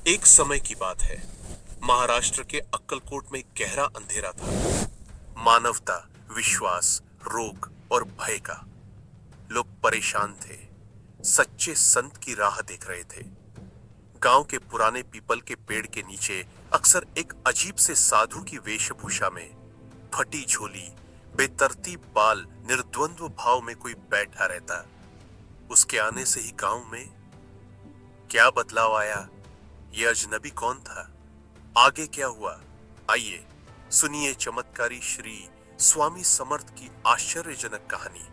एक समय की बात है। महाराष्ट्र के अक्कलकोट में गहरा अंधेरा था। मानवता, विश्वास, रोग और भय का। लोग परेशान थे, सच्चे संत की राह देख रहे थे। गांव के पुराने पीपल के पेड़ के नीचे अक्सर एक अजीब से साधु की वेशभूषा में, फटी झोली, बेतरतीब बाल, निर्द्वंद्व भाव में कोई बैठा रहता। उसके आने से ही गांव में क्या बदलाव आया? यह अजनबी कौन था? आगे क्या हुआ? आइए सुनिए चमत्कारी श्री स्वामी समर्थ की आश्चर्यजनक कहानी।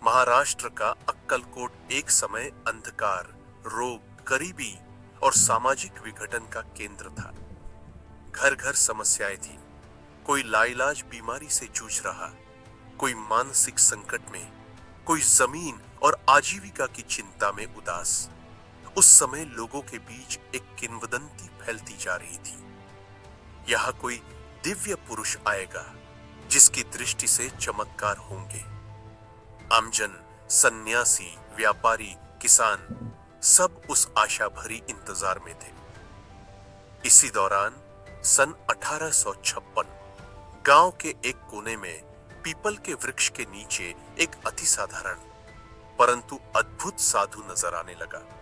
महाराष्ट्र का अक्कलकोट एक समय अंधकार, रोग, गरीबी और सामाजिक विघटन का केंद्र था। घर घर समस्याएं थी। कोई लाइलाज बीमारी से जूझ रहा, कोई मानसिक संकट में, कोई जमीन और आजीविका की चिंता में उदास। उस समय लोगों के बीच एक किंवदंती फैलती जा रही थी। यहां कोई दिव्य पुरुष आएगा जिसकी दृष्टि से चमत्कार होंगे। आमजन, सन्यासी, व्यापारी, किसान, सब उस आशा भरी इंतजार में थे। इसी दौरान सन 1856 गांव के एक कोने में पीपल के वृक्ष के नीचे एक अति साधारण परंतु अद्भुत साधु नजर आने लगा।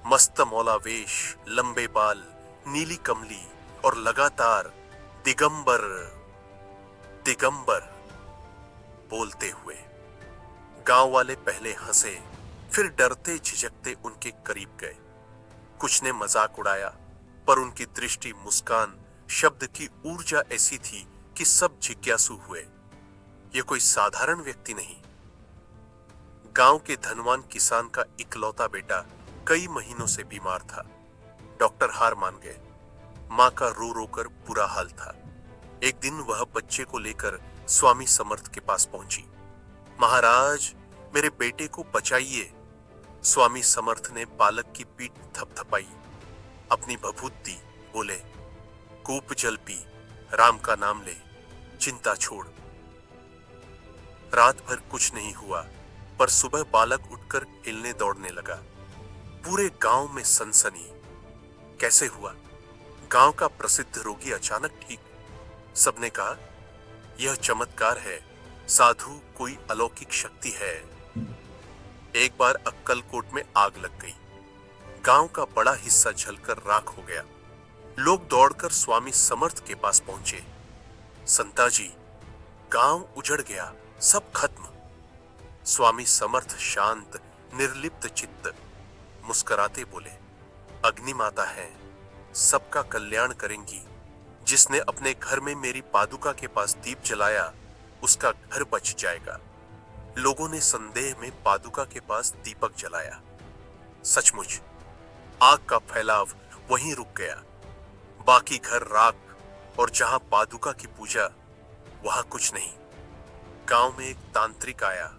मस्त मौला वेश, लंबे बाल, नीली कमली और लगातार दिगंबर दिगंबर बोलते हुए। गांव वाले पहले हंसे, फिर डरते झिझकते उनके करीब गए। कुछ ने मजाक उड़ाया, पर उनकी दृष्टि, मुस्कान, शब्द की ऊर्जा ऐसी थी कि सब जिज्ञासु हुए। यह कोई साधारण व्यक्ति नहीं। गांव के धनवान किसान का इकलौता बेटा कई महीनों से बीमार था। डॉक्टर हार मान गए। मां का रो रो कर बुरा हाल था। एक दिन वह बच्चे को लेकर स्वामी समर्थ के पास पहुंची। महाराज, मेरे बेटे को बचाइए। स्वामी समर्थ ने बालक की पीठ थपथपाई, अपनी भभूत दी, बोले, कूप जल पी, राम का नाम ले, चिंता छोड़। रात भर कुछ नहीं हुआ, पर सुबह बालक उठकर हिलने दौड़ने लगा। पूरे गांव में सनसनी। कैसे हुआ? गांव का प्रसिद्ध रोगी अचानक ठीक। सबने कहा, यह चमत्कार है, साधु कोई अलौकिक शक्ति है। एक बार अक्कलकोट में आग लग गई। गांव का बड़ा हिस्सा जलकर राख हो गया। लोग दौड़कर स्वामी समर्थ के पास पहुंचे। संताजी, गांव उजड़ गया, सब खत्म। स्वामी समर्थ शांत, निर्लिप्त चित्त, मुस्कुराते बोले, अग्नि माता है, सबका कल्याण करेंगी। जिसने अपने घर में मेरी पादुका के पास दीप जलाया, उसका घर बच जाएगा। लोगों ने संदेह में पादुका के पास दीपक जलाया। सचमुच आग का फैलाव वहीं रुक गया। बाकी घर राख, और जहां पादुका की पूजा, वहां कुछ नहीं। गांव में एक तांत्रिक आया।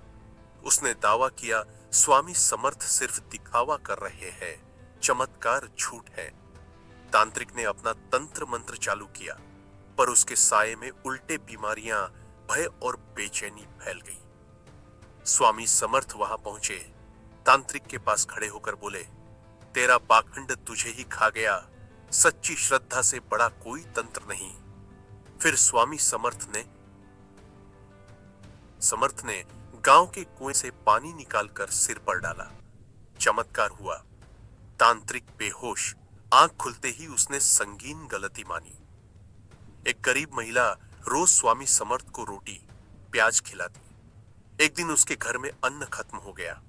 उसने दावा किया, स्वामी समर्थ सिर्फ दिखावा कर रहे हैं, चमत्कार झूठ है। तांत्रिक ने अपना तंत्र मंत्र चालू किया, पर उसके साये में उल्टे बीमारियां, भय और बेचैनी फैल गई। स्वामी समर्थ वहां पहुंचे। तांत्रिक के पास खड़े होकर बोले, तेरा पाखंड तुझे ही खा गया। सच्ची श्रद्धा से बड़ा कोई तंत्र नहीं। फिर स्वामी समर्थ ने गांव के कुएं से पानी निकालकर सिर पर डाला। चमत्कार हुआ। तांत्रिक बेहोश। आंख खुलते ही उसने संगीन गलती मानी। एक गरीब महिला रोज स्वामी समर्थ को रोटी, प्याज खिलाती। एक दिन उसके घर में अन्न खत्म हो गया।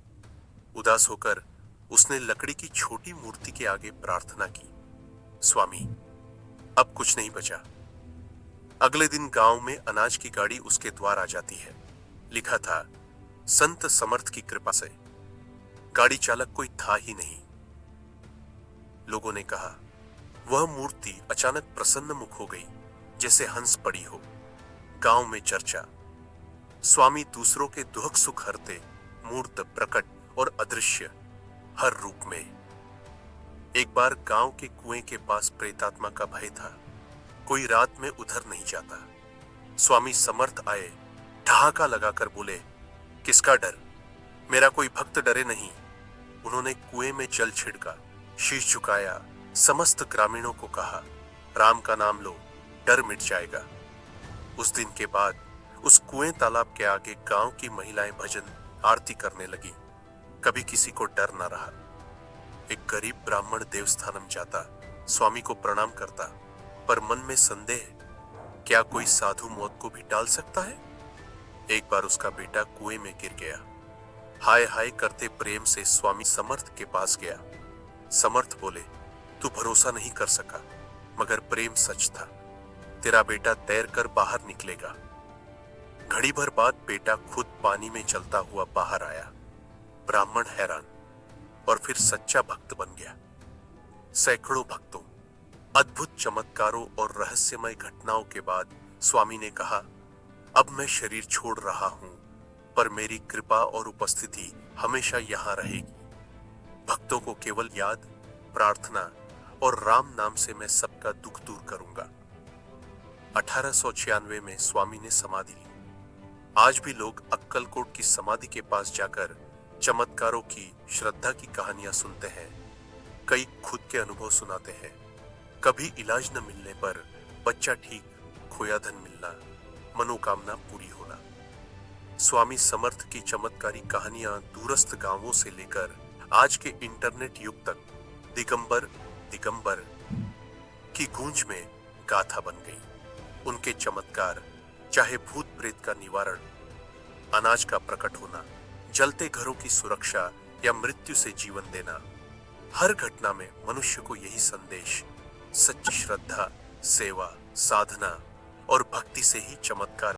उदास होकर उसने लकड़ी की छोटी मूर्ति के आगे प्रार्थना की, स्वामी, अब कुछ नहीं बचा। अगले दिन गांव में अनाज की गाड़ी उसके द्वार आ जाती है। लिखा था, संत समर्थ की कृपा से। गाड़ी चालक कोई था ही नहीं। लोगों ने कहा, वह मूर्ति अचानक प्रसन्न मुख हो गई, जैसे हंस पड़ी हो। गांव में चर्चा। स्वामी दूसरों के दुख सुख हरते, मूर्त, प्रकट और अदृश्य, हर रूप में। एक बार गांव के कुएं के पास प्रेतात्मा का भय था। कोई रात में उधर नहीं जाता। स्वामी समर्थ आए, ठहाका लगाकर बोले, किसका डर? मेरा कोई भक्त डरे नहीं। उन्होंने कुएं में जल छिड़का। शीश झुकाया, समस्त ग्रामीणों को कहा, राम का नाम लो, डर मिट जाएगा। उस दिन के बाद उस कुएं तालाब के आगे गांव की महिलाएं भजन आरती करने लगी। कभी किसी को डर ना रहा। एक गरीब ब्राह्मण देवस्थानम जाता, स्वामी को प्रणाम करता, पर मन में संदेह, क्या कोई साधु मौत को भी टाल सकता है? एक बार उसका बेटा कुएं में गिर गया। हाय हाय करते प्रेम से स्वामी समर्थ के पास गया। समर्थ बोले, तू भरोसा नहीं कर सका, मगर प्रेम सच था। तेरा बेटा तैर कर बाहर निकलेगा। घड़ी भर बाद बेटा खुद पानी में चलता हुआ बाहर आया। ब्राह्मण हैरान, और फिर सच्चा भक्त बन गया। सैकड़ों भक्तों, अद्भुत चमत्कारों और रहस्यमय घटनाओं के बाद स्वामी ने कहा, अब मैं शरीर छोड़ रहा हूं, पर मेरी कृपा और उपस्थिति हमेशा यहां रहेगी। भक्तों को केवल याद, प्रार्थना और राम नाम से मैं सबका दुख दूर करूंगा। 1896 में स्वामी ने समाधि ली। आज भी लोग अक्कलकोट की समाधि के पास जाकर चमत्कारों की, श्रद्धा की कहानियां सुनते हैं। कई खुद के अनुभव सुनाते हैं। कभी इलाज न मिलने पर बच्चा ठीक, खोया धन मिलना, मनोकामना पूरी होना। स्वामी समर्थ की चमत्कारी कहानियां दूरस्थ गांवों से लेकर आज के इंटरनेट युग तक दिगंबर दिगंबर की गूंज में गाथा बन गई। उनके चमत्कार, चाहे भूत प्रेत का निवारण, अनाज का प्रकट होना, जलते घरों की सुरक्षा या मृत्यु से जीवन देना, हर घटना में मनुष्य को यही संदेश, सच्ची श्रद्धा, सेवा, साधना और भक्ति से ही चमत्कार